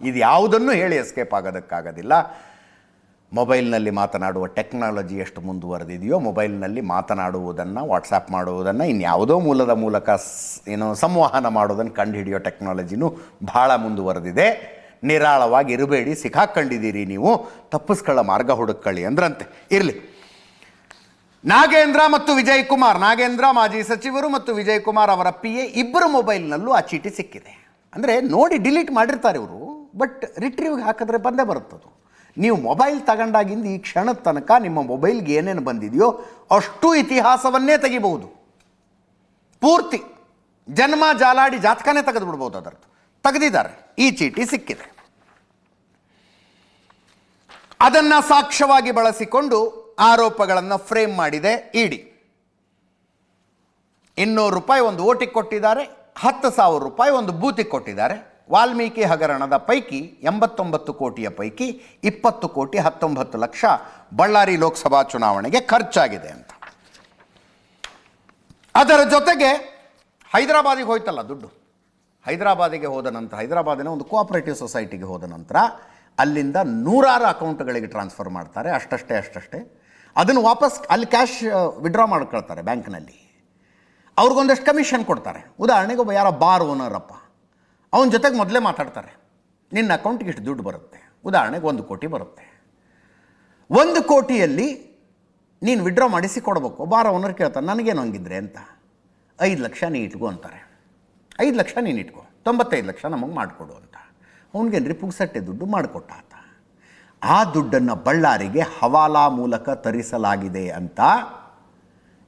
ಇದು ಯಾವುದನ್ನು ಹೇಳಿ ಎಸ್ಕೇಪ್ ಆಗೋದಕ್ಕಾಗೋದಿಲ್ಲ. ಮೊಬೈಲ್ನಲ್ಲಿ ಮಾತನಾಡುವ ಟೆಕ್ನಾಲಜಿ ಎಷ್ಟು ಮುಂದುವರೆದಿದೆಯೋ, ಮೊಬೈಲ್ನಲ್ಲಿ ಮಾತನಾಡುವುದನ್ನು, ವಾಟ್ಸಾಪ್ ಮಾಡುವುದನ್ನು, ಇನ್ಯಾವುದೋ ಮೂಲಕ ಸಂವಹನ ಮಾಡೋದನ್ನು ಕಂಡುಹಿಡಿಯೋ ಟೆಕ್ನಾಲಜಿನೂ ಭಾಳ ಮುಂದುವರೆದಿದೆ. ನಿರಾಳವಾಗಿ ಇರಬೇಡಿ, ಸಿಕ್ಕಾಕೊಂಡಿದ್ದೀರಿ ನೀವು, ತಪ್ಪಿಸ್ಕೊಳ್ಳೋ ಮಾರ್ಗ ಹುಡುಕೊಳ್ಳಿ ಅಂದ್ರಂತೆ. ಇರಲಿ. ನಾಗೇಂದ್ರ ಮತ್ತು ವಿಜಯ್ ಕುಮಾರ್, ನಾಗೇಂದ್ರ ಮಾಜಿ ಸಚಿವರು ಮತ್ತು ವಿಜಯ್ ಕುಮಾರ್ ಅವರ PA ಇಬ್ಬರು ಮೊಬೈಲ್ನಲ್ಲೂ ಆ ಚೀಟಿ ಸಿಕ್ಕಿದೆ. ಅಂದರೆ ನೋಡಿ ಡಿಲೀಟ್ ಮಾಡಿರ್ತಾರೆ ಇವರು, ಬಟ್ ರಿಟ್ರೀವ್ಗೆ ಹಾಕಿದ್ರೆ ಬಂದೇ ಬರುತ್ತದು. ನೀವು ಮೊಬೈಲ್ ತಗೊಂಡಾಗಿಂದ ಈ ಕ್ಷಣದ ತನಕ ನಿಮ್ಮ ಮೊಬೈಲ್ಗೆ ಏನೇನು ಬಂದಿದೆಯೋ ಅಷ್ಟು ಇತಿಹಾಸವನ್ನೇ ತೆಗಿಬಹುದು. ಪೂರ್ತಿ ಜನ್ಮ ಜಾಲಾಡಿ ಜಾತಕನೇ ತೆಗೆದು ಬಿಡ್ಬೋದು. ಅದರದ್ದು ತೆಗೆದಿದ್ದಾರೆ. ಈ ಚೀಟಿ ಸಿಕ್ಕಿದೆ. ಅದನ್ನು ಸಾಕ್ಷ್ಯವಾಗಿ ಬಳಸಿಕೊಂಡು ಆರೋಪಗಳನ್ನು ಫ್ರೇಮ್ ಮಾಡಿದೆ ಇಡಿ. 200 ರೂಪಾಯಿ ಒಂದು ಓಟಿಗೆ ಕೊಟ್ಟಿದ್ದಾರೆ, 10,000 ರೂಪಾಯಿ ಒಂದು ಬೂತಿಗೆ ಕೊಟ್ಟಿದ್ದಾರೆ. ವಾಲ್ಮೀಕಿ ಹಗರಣದ ಪೈಕಿ 89 ಕೋಟಿಯ ಪೈಕಿ 20 ಕೋಟಿ 19 ಲಕ್ಷ ಬಳ್ಳಾರಿ ಲೋಕಸಭಾ ಚುನಾವಣೆಗೆ ಖರ್ಚಾಗಿದೆ ಅಂತ. ಅದರ ಜೊತೆಗೆ ಹೈದರಾಬಾದಿಗೆ ಹೋಯ್ತಲ್ಲ ದುಡ್ಡು, ಹೈದರಾಬಾದಿಗೆ ಹೋದ ನಂತರ, ಹೈದರಾಬಾದಿನ ಒಂದು ಕೋಆಪರೇಟಿವ್ ಸೊಸೈಟಿಗೆ ಹೋದ ನಂತರ ಅಲ್ಲಿಂದ ನೂರಾರು ಅಕೌಂಟ್ಗಳಿಗೆ ಟ್ರಾನ್ಸ್ಫರ್ ಮಾಡ್ತಾರೆ. ಅಷ್ಟೇ ಅದನ್ನು ವಾಪಸ್ ಅಲ್ಲಿ ಕ್ಯಾಶ್ ವಿಡ್ರಾ ಮಾಡ್ಕೊಳ್ತಾರೆ ಬ್ಯಾಂಕ್ನಲ್ಲಿ. ಅವ್ರಿಗೊಂದಷ್ಟು ಕಮಿಷನ್ ಕೊಡ್ತಾರೆ. ಉದಾಹರಣೆಗೆ ಒಬ್ಬ ಯಾರೋ ಬಾರ್ ಓನರಪ್ಪ, ಅವನ ಜೊತೆಗೆ ಮೊದಲೇ ಮಾತಾಡ್ತಾರೆ, ನಿನ್ನ ಅಕೌಂಟಿಗೆ ಇಷ್ಟು ದುಡ್ಡು ಬರುತ್ತೆ. ಉದಾಹರಣೆಗೆ 1 ಕೋಟಿ ಬರುತ್ತೆ. 1 ಕೋಟಿಯಲ್ಲಿ ನೀನು ವಿಡ್ರಾ ಮಾಡಿಸಿ ಕೊಡಬೇಕು. ಬಾರ್ ಓನರ್ ಕೇಳ್ತಾನೆ, ನನಗೇನು ಹಂಗಿದ್ರೆ ಅಂತ. 5 ಲಕ್ಷ ನೀ ಇಟ್ಕೋ ಅಂತಾರೆ. 5 ಲಕ್ಷ ನೀನು ಇಟ್ಕೋ, 95 ಲಕ್ಷ ನಮಗೆ ಮಾಡಿಕೊಡು ಅಂತ. ಅವನಿಗೇನ್ರಿ ಪುಗ್ಸಟ್ಟೆ ದುಡ್ಡು ಮಾಡಿಕೊಟ್ಟ ಆತ. ಆ ದುಡ್ಡನ್ನು ಬಳ್ಳಾರಿಗೆ ಹವಾಲಾ ಮೂಲಕ ತರಿಸಲಾಗಿದೆ ಅಂತ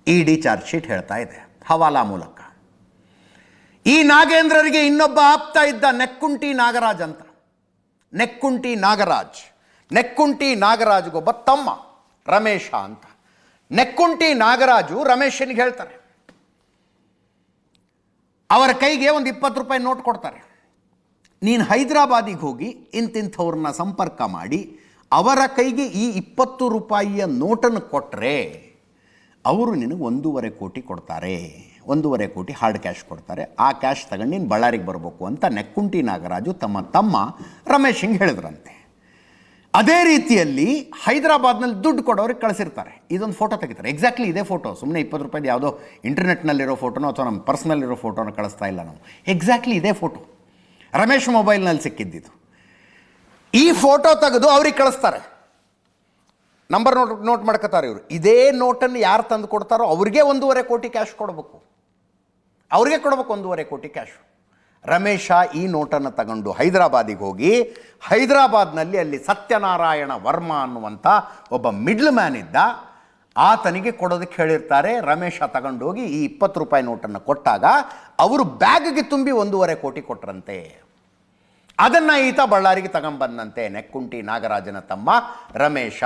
ಇಡಿ ಚಾರ್ಜ್ ಶೀಟ್ ಹೇಳ್ತಾ ಇದೆ. ಹವಾಲಾ ಮೂಲಕ. ಈ ನಾಗೇಂದ್ರರಿಗೆ ಇನ್ನೊಬ್ಬ ಆಪ್ತ ಇದ್ದ, ನೆಕ್ಕುಂಟಿ ನಾಗರಾಜ್ ಅಂತ. ನೆಕ್ಕುಂಟಿ ನಾಗರಾಜ್ಗೊಬ್ಬ ತಮ್ಮ ರಮೇಶ ಅಂತ. ನೆಕ್ಕುಂಟಿ ನಾಗರಾಜು ರಮೇಶನಿಗೆ ಹೇಳ್ತಾರೆ, ಅವರ ಕೈಗೆ ಒಂದು 20 ರೂಪಾಯಿ ನೋಟ್ ಕೊಡ್ತಾರೆ. ನೀನು ಹೈದರಾಬಾದಿಗೆ ಹೋಗಿ ಇಂತಿಂಥವ್ರನ್ನ ಸಂಪರ್ಕ ಮಾಡಿ ಅವರ ಕೈಗೆ ಈ 20 ರೂಪಾಯಿಯ ನೋಟನ್ನು ಕೊಟ್ಟರೆ ಅವರು ನಿನಗೆ 1.5 ಕೋಟಿ ಕೊಡ್ತಾರೆ. 1.5 ಕೋಟಿ ಹಾರ್ಡ್ ಕ್ಯಾಶ್ ಕೊಡ್ತಾರೆ. ಆ ಕ್ಯಾಶ್ ತಗೊಂಡು ನೀನು ಬಳ್ಳಾರಿಗೆ ಬರಬೇಕು ಅಂತ ನೆಕ್ಕುಂಟಿ ನಾಗರಾಜು ತಮ್ಮ ರಮೇಶಿಂಗ್ ಹೇಳಿದ್ರಂತೆ. ಅದೇ ರೀತಿಯಲ್ಲಿ ಹೈದರಾಬಾದ್ನಲ್ಲಿ ದುಡ್ಡು ಕೊಡೋರಿಗೆ ಕಳಿಸಿರ್ತಾರೆ. ಇದೊಂದು ಫೋಟೋ ತೆಗಿತಾರೆ. ಎಕ್ಸಾಕ್ಟ್ಲಿ ಇದೇ ಫೋಟೋ, ಸುಮ್ಮನೆ 20 ರೂಪಾಯಿದು ಯಾವುದೋ ಇಂಟರ್ನೆಟ್ನಲ್ಲಿರೋ ಫೋಟೋನೋ ಅಥವಾ ನಮ್ಮ ಪರ್ಸ್ನಲ್ಲಿರೋ ಫೋಟೋನ ಕಳಿಸ್ತಾ ಇಲ್ಲ ನಾವು. ಎಕ್ಸಾಕ್ಟ್ಲಿ ಇದೇ ಫೋಟೋ ರಮೇಶ್ ಮೊಬೈಲ್ನಲ್ಲಿ ಸಿಕ್ಕಿದ್ದಿದ್ದು. ಈ ಫೋಟೋ ತೆಗೆದು ಅವ್ರಿಗೆ ಕಳಿಸ್ತಾರೆ. ನಂಬರ್ ನೋಟ್ ಮಾಡ್ಕೋತಾರೆ ಇವರು. ಇದೇ ನೋಟನ್ನು ಯಾರು ತಂದು ಕೊಡ್ತಾರೋ ಅವ್ರಿಗೆ 1.5 ಕೋಟಿ ಕ್ಯಾಶ್ ಕೊಡಬೇಕು. ಅವ್ರಿಗೆ ಕೊಡಬೇಕು 1.5 ಕೋಟಿ ಕ್ಯಾಶು. ರಮೇಶ ಈ ನೋಟನ್ನು ತಗೊಂಡು ಹೈದರಾಬಾದಿಗೆ ಹೋಗಿ, ಹೈದರಾಬಾದ್ನಲ್ಲಿ ಅಲ್ಲಿ ಸತ್ಯನಾರಾಯಣ ವರ್ಮಾ ಅನ್ನುವಂಥ ಒಬ್ಬ ಮಿಡ್ಲ್ ಮ್ಯಾನ್ ಇದ್ದ, ಆತನಿಗೆ ಕೊಡೋದಕ್ಕೆ ಹೇಳಿರ್ತಾರೆ. ರಮೇಶ ತಗೊಂಡೋಗಿ ಈ 20 ರೂಪಾಯಿ ನೋಟನ್ನು ಕೊಟ್ಟಾಗ ಅವರು ಬ್ಯಾಗ್ಗೆ ತುಂಬಿ 1.5 ಕೋಟಿ ಕೊಟ್ರಂತೆ. ಅದನ್ನು ಈತ ಬಳ್ಳಾರಿಗೆ ತಗೊಂಬಂದಂತೆ ನೆಕ್ಕುಂಟಿ ನಾಗರಾಜನ ತಮ್ಮ ರಮೇಶ.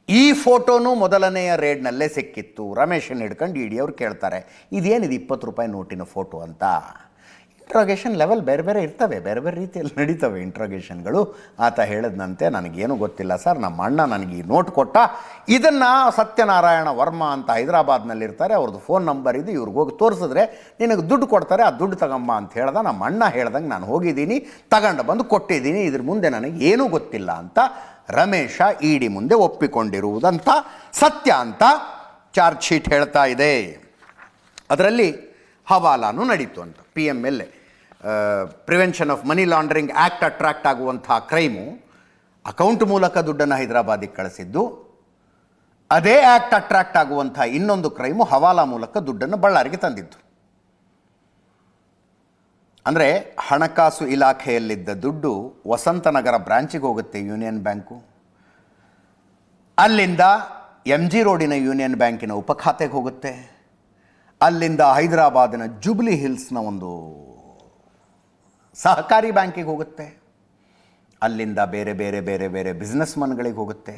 ಈ ಫೋಟೋನು ಮೊದಲನೆಯ ರೇಡ್ನಲ್ಲೇ ಸಿಕ್ಕಿತ್ತು. ರಮೇಶನ್ ಹಿಡ್ಕೊಂಡು ಇಡಿ ಅವ್ರು ಕೇಳ್ತಾರೆ, ಇದೇನಿದು 20 ರೂಪಾಯಿ ನೋಟಿನ ಫೋಟೋ ಅಂತ. ಇಂಟ್ರೋಗೇಷನ್ ಲೆವೆಲ್ ಬೇರೆ ಬೇರೆ ಇರ್ತವೆ, ಬೇರೆ ಬೇರೆ ರೀತಿಯಲ್ಲಿ ನಡೀತವೆ ಇಂಟ್ರೋಗೇಷನ್ಗಳು. ಆತ ಹೇಳಿದಂತೆ, ನನಗೇನು ಗೊತ್ತಿಲ್ಲ ಸರ್, ನಮ್ಮ ಅಣ್ಣ ನನಗೆ ಈ ನೋಟ್ ಕೊಟ್ಟ, ಇದನ್ನು ಸತ್ಯನಾರಾಯಣ ವರ್ಮಾ ಅಂತ ಹೈದರಾಬಾದ್ನಲ್ಲಿರ್ತಾರೆ, ಅವ್ರದ್ದು ಫೋನ್ ನಂಬರ್ ಇದು, ಇವ್ರಿಗೆ ಹೋಗಿ ತೋರಿಸಿದ್ರೆ ನಿನಗೆ ದುಡ್ಡು ಕೊಡ್ತಾರೆ, ಆ ದುಡ್ಡು ತಗೊಂಬ ಅಂತ ಹೇಳ್ದ. ನಮ್ಮ ಅಣ್ಣ ಹೇಳ್ದಂಗೆ ನಾನು ಹೋಗಿದ್ದೀನಿ, ತಗೊಂಡು ಬಂದು ಕೊಟ್ಟಿದ್ದೀನಿ, ಇದ್ರ ಮುಂದೆ ನನಗೆ ಏನೂ ಗೊತ್ತಿಲ್ಲ ಅಂತ ರಮೇಶ ಇಡಿ ಮುಂದೆ ಒಪ್ಪಿಕೊಂಡಿರುವುದಂತ ಸತ್ಯ ಅಂತ ಚಾರ್ಜ್ ಶೀಟ್ ಹೇಳ್ತಾ ಇದೆ. ಅದರಲ್ಲಿ ಹವಾಲಾನು ನಡೀತು ಅಂತ. PMLA prevention of money laundering act attract ಆಗುವಂಥ ಕ್ರೈಮು, ಅಕೌಂಟ್ ಮೂಲಕ ದುಡ್ಡನ್ನು ಹೈದರಾಬಾದಿಗೆ ಕಳಿಸಿದ್ದು. ಅದೇ ಆ್ಯಕ್ಟ್ ಅಟ್ರಾಕ್ಟ್ ಆಗುವಂಥ ಇನ್ನೊಂದು ಕ್ರೈಮು ಹವಾಲಾ ಮೂಲಕ ದುಡ್ಡನ್ನು ಬಳ್ಳಾರಿಗೆ ತಂದಿದ್ದು. ಅಂದರೆ ಹಣಕಾಸು ಇಲಾಖೆಯಲ್ಲಿದ್ದ ದುಡ್ಡು ವಸಂತನಗರ ಬ್ರಾಂಚಿಗೆ ಹೋಗುತ್ತೆ, ಯೂನಿಯನ್ ಬ್ಯಾಂಕು. ಅಲ್ಲಿಂದ MG ರೋಡಿನ ಯೂನಿಯನ್ ಬ್ಯಾಂಕಿನ ಉಪಖಾತೆಗೆ ಹೋಗುತ್ತೆ. ಅಲ್ಲಿಂದ ಹೈದರಾಬಾದಿನ ಜುಬ್ಲಿ ಹಿಲ್ಸ್ನ ಒಂದು ಸಹಕಾರಿ ಬ್ಯಾಂಕಿಗೆ ಹೋಗುತ್ತೆ. ಅಲ್ಲಿಂದ ಬೇರೆ ಬೇರೆ ಬೇರೆ ಬೇರೆ ಬಿಸ್ನೆಸ್ ಮನ್ಗಳಿಗೆ ಹೋಗುತ್ತೆ.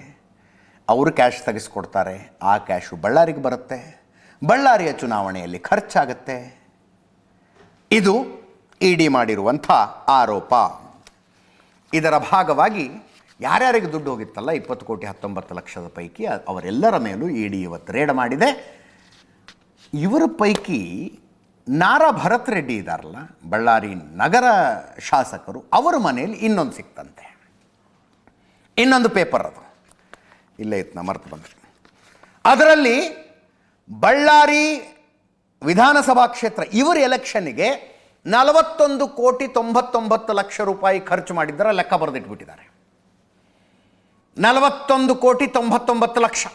ಅವರು ಕ್ಯಾಶ್ ತೆಗೆಸ್ಕೊಡ್ತಾರೆ. ಆ ಕ್ಯಾಶು ಬಳ್ಳಾರಿಗೆ ಬರುತ್ತೆ. ಬಳ್ಳಾರಿಯ ಚುನಾವಣೆಯಲ್ಲಿ ಖರ್ಚಾಗುತ್ತೆ. ಇದು ಇಡಿ ಮಾಡಿರುವಂಥ ಆರೋಪ. ಇದರ ಭಾಗವಾಗಿ ಯಾರ್ಯಾರಿಗೆ ದುಡ್ಡು ಹೋಗಿತ್ತಲ್ಲ 20 ಕೋಟಿ 19 ಲಕ್ಷದ ಪೈಕಿ ಅವರೆಲ್ಲರ ಮೇಲೂ ಇಡಿ ಇವತ್ತು ರೇಡ್ ಮಾಡಿದೆ. ಇವರ ಪೈಕಿ ನಾರಾ ಭರತ್ ರೆಡ್ಡಿ ಇದ್ದಾರಲ್ಲ, ಬಳ್ಳಾರಿ ನಗರ ಶಾಸಕರು, ಅವರ ಮನೆಯಲ್ಲಿ ಇನ್ನೊಂದು ಸಿಕ್ತಂತೆ. ಇನ್ನೊಂದು ಪೇಪರ್ ಅದು ಇಲ್ಲೇ ಇತ್ತು, ನಾ ಮರ್ತು ಬಂದರೆ. ಅದರಲ್ಲಿ ಬಳ್ಳಾರಿ ವಿಧಾನಸಭಾ ಕ್ಷೇತ್ರ ಇವರ ಎಲೆಕ್ಷನ್ನಿಗೆ 41,99,00,000 ರೂಪಾಯಿ ಖರ್ಚು ಮಾಡಿದ್ದರ ಲೆಕ್ಕ ಬರೆದಿಟ್ಬಿಟ್ಟಿದ್ದಾರೆ. 41,99,00,000.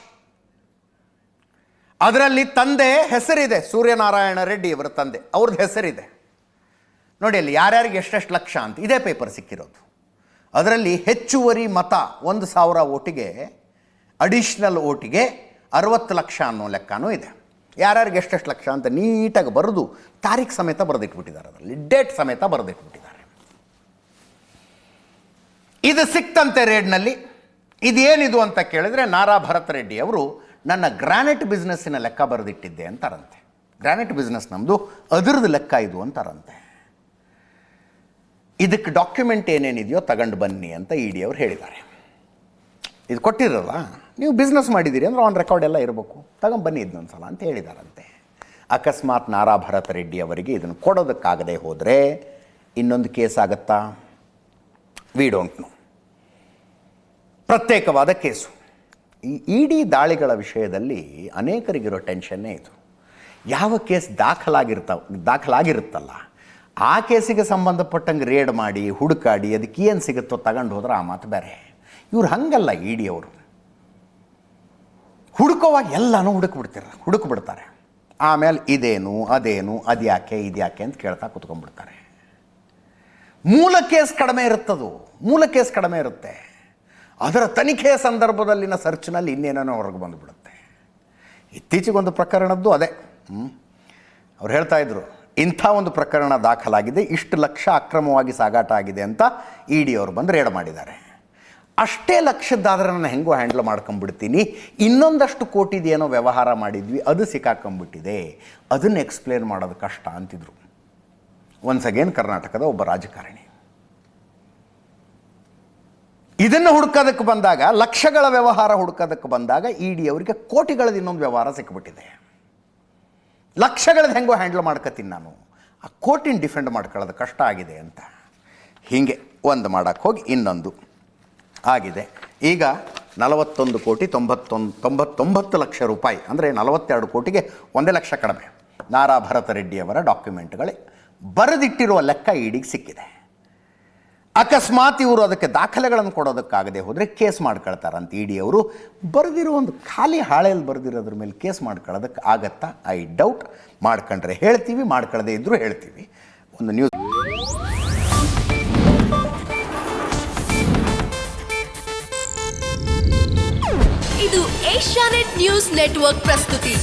ಅದರಲ್ಲಿ ತಂದೆ ಹೆಸರಿದೆ, ಸೂರ್ಯನಾರಾಯಣ ರೆಡ್ಡಿ ಅವರ ತಂದೆ, ಅವ್ರದ್ದು ಹೆಸರಿದೆ ನೋಡಿ. ಅಲ್ಲಿ ಯಾರ್ಯಾರಿಗೆ ಎಷ್ಟೆಷ್ಟು ಲಕ್ಷ ಅಂತ ಇದೇ ಪೇಪರ್ ಸಿಕ್ಕಿರೋದು. ಅದರಲ್ಲಿ ಹೆಚ್ಚುವರಿ ಮತ 1,000 ಓಟಿಗೆ, ಅಡಿಷ್ನಲ್ ಓಟಿಗೆ 60 ಲಕ್ಷ ಅನ್ನೋ ಲೆಕ್ಕನೂ ಇದೆ. ಯಾರ್ಯಾರಿಗೆ ಎಷ್ಟೆಷ್ಟು ಲಕ್ಷ ಅಂತ ನೀಟಾಗಿ ಬರೆದು ತಾರೀಖು ಸಮೇತ ಬರೆದಿಟ್ಬಿಟ್ಟಿದ್ದಾರೆ, ಅದರಲ್ಲಿ ಡೇಟ್ ಸಮೇತ ಬರೆದಿಟ್ಬಿಟ್ಟಿದ್ದಾರೆ. ಇದು ಸಿಕ್ತಂತೆ ರೇಡ್ನಲ್ಲಿ. ಇದೇನಿದು ಅಂತ ಕೇಳಿದರೆ, ನಾರಾ ಭರತ್ ರೆಡ್ಡಿ ಅವರು ನನ್ನ ಗ್ರಾನೈಟ್ ಬಿಸ್ನೆಸ್ಸಿನ ಲೆಕ್ಕ ಬರೆದಿಟ್ಟಿದ್ದೆ ಅಂತಾರಂತೆ. ಗ್ರಾನೈಟ್ ಬಿಸ್ನೆಸ್ ನಮ್ಮದು, ಅದರದ್ದು ಲೆಕ್ಕ ಇದು ಅಂತಾರಂತೆ. ಇದಕ್ಕೆ ಡಾಕ್ಯುಮೆಂಟ್ ಏನೇನಿದೆಯೋ ತಗೊಂಡು ಬನ್ನಿ ಅಂತ ಇಡಿ ಅವರು ಹೇಳಿದ್ದಾರೆ. ಇದು ಕೊಟ್ಟಿರಲ್ಲ, ನೀವು ಬಿಸ್ನೆಸ್ ಮಾಡಿದ್ದೀರಿ ಅಂದರೆ ಆನ್ ರೆಕಾರ್ಡ್ ಎಲ್ಲ ಇರಬೇಕು, ತಗೊಂಬನ್ನಿ ಇದನ್ನೊಂದು ಸಲ ಅಂತ ಹೇಳಿದಾರಂತೆ. ಅಕಸ್ಮಾತ್ ನಾರಾ ಭರತ್ ರೆಡ್ಡಿ ಅವರಿಗೆ ಇದನ್ನು ಕೊಡೋದಕ್ಕಾಗದೆ ಹೋದರೆ ಇನ್ನೊಂದು ಕೇಸ್ ಆಗುತ್ತಾ? We don't know. ಪ್ರತ್ಯೇಕವಾದ ಕೇಸು. ಈ ಇಡಿ ದಾಳಿಗಳ ವಿಷಯದಲ್ಲಿ ಅನೇಕರಿಗಿರೋ ಟೆನ್ಷನ್ನೇ ಇದು. ಯಾವ ಕೇಸ್ ದಾಖಲಾಗಿರುತ್ತಲ್ಲ, ಆ ಕೇಸಿಗೆ ಸಂಬಂಧಪಟ್ಟಂಗೆ ರೇಡ್ ಮಾಡಿ ಹುಡುಕಾಡಿ ಅದಕ್ಕೆ ಏನು ಸಿಗುತ್ತೋ ತಗೊಂಡು ಹೋದ್ರೆ ಆ ಮಾತು ಬೇರೆ. ಇವ್ರು ಹಾಗಲ್ಲ, ಇಡಿ ಅವರು ಹುಡುಕೋವಾಗ ಎಲ್ಲನೂ ಹುಡುಕ್ಬಿಡ್ತಾರೆ. ಆಮೇಲೆ ಇದೇನು ಅದೇನು ಅದ್ಯಾಕೆ ಇದ್ಯಾಕೆ ಅಂತ ಕೇಳ್ತಾ ಕೂತ್ಕೊಂಡ್ಬಿಡ್ತಾರೆ. ಮೂಲ ಕೇಸ್ ಕಡಿಮೆ ಇರುತ್ತೆ. ಅದರ ತನಿಖೆಯ ಸಂದರ್ಭದಲ್ಲಿನ ಸರ್ಚ್ನಲ್ಲಿ ಇನ್ನೇನೋ ಹೊರಗೆ ಬಂದುಬಿಡುತ್ತೆ. ಇತ್ತೀಚೆಗೊಂದು ಪ್ರಕರಣದ್ದು ಅದೇ. ಅವ್ರು ಹೇಳ್ತಾ ಇದ್ರು, ಇಂಥ ಒಂದು ಪ್ರಕರಣ ದಾಖಲಾಗಿದೆ, ಇಷ್ಟು ಲಕ್ಷ ಅಕ್ರಮವಾಗಿ ಸಾಗಾಟ ಆಗಿದೆ ಅಂತ ಇಡಿ ಅವರು ಬಂದು ರೇಡ್ ಮಾಡಿದ್ದಾರೆ. ಅಷ್ಟೇ ಲಕ್ಷದ್ದಾದರೆ ನಾನು ಹೆಂಗೋ ಹ್ಯಾಂಡಲ್ ಮಾಡ್ಕೊಂಬಿಡ್ತೀನಿ, ಇನ್ನೊಂದಷ್ಟು ಕೋಟಿದೇನೋ ವ್ಯವಹಾರ ಮಾಡಿದ್ವಿ, ಅದು ಸಿಕ್ಕಾಕೊಂಡ್ಬಿಟ್ಟಿದೆ, ಅದನ್ನು ಎಕ್ಸ್ಪ್ಲೇನ್ ಮಾಡೋದು ಕಷ್ಟ ಅಂತಿದ್ರು. ಒನ್ಸ್ ಅಗೇನ್ ಕರ್ನಾಟಕದ ಒಬ್ಬ ರಾಜಕಾರಣಿ. ಇದನ್ನು ಹುಡುಕೋದಕ್ಕೆ ಬಂದಾಗ, ಲಕ್ಷಗಳ ವ್ಯವಹಾರ ಹುಡುಕೋದಕ್ಕೆ ಬಂದಾಗ ಇಡಿ ಅವರಿಗೆ ಕೋಟಿಗಳದ್ದು ಇನ್ನೊಂದು ವ್ಯವಹಾರ ಸಿಕ್ಕಿಬಿಟ್ಟಿದೆ. ಲಕ್ಷಗಳದ್ದು ಹೆಂಗೋ ಹ್ಯಾಂಡಲ್ ಮಾಡ್ಕೊತೀನಿ ನಾನು, ಆ ಕೋಟಿನ ಡಿಫೆಂಡ್ ಮಾಡ್ಕೊಳ್ಳೋದು ಕಷ್ಟ ಆಗಿದೆ ಅಂತ ಹೀಗೆ ಒಂದು ಮಾಡೋಕ್ಕೆ ಹೋಗಿ ಇನ್ನೊಂದು ಆಗಿದೆ. ಈಗ 41,99,00,000 ರೂಪಾಯಿ ಅಂದರೆ 42 ಕೋಟಿಗೆ 1 ಲಕ್ಷ ಕಡಿಮೆ ನಾರಾ ಭರತ್ ರೆಡ್ಡಿಯವರ ಡಾಕ್ಯುಮೆಂಟ್ಗಳೇ ಬರೆದಿಟ್ಟಿರುವ ಲೆಕ್ಕ ಇಡಿಗೆ ಸಿಕ್ಕಿದೆ. ಅಕಸ್ಮಾತ್ ಇವರು ಅದಕ್ಕೆ ದಾಖಲೆಗಳನ್ನು ಕೊಡೋದಕ್ಕಾಗದೆ ಹೋದರೆ ಕೇಸ್ ಮಾಡ್ಕೊಳ್ತಾರಂತ ಇಡಿ ಅವರು. ಬರೆದಿರೋ ಒಂದು ಖಾಲಿ ಹಾಳೆಯಲ್ಲಿ ಬರೆದಿರೋದ್ರ ಮೇಲೆ ಕೇಸ್ ಮಾಡ್ಕೊಳ್ಳೋದಕ್ಕೆ ಆಗತ್ತಾ? I doubt. ಮಾಡ್ಕೊಂಡ್ರೆ ಹೇಳ್ತೀವಿ, ಮಾಡ್ಕೊಳ್ಳದೆ ಇದ್ದರೂ ಹೇಳ್ತೀವಿ. ಒಂದು ನ್ಯೂಸ್. ಇದು ಏಷ್ಯಾನೆಟ್ ನ್ಯೂಸ್ ನೆಟ್ವರ್ಕ್ ಪ್ರಸ್ತುತಿ.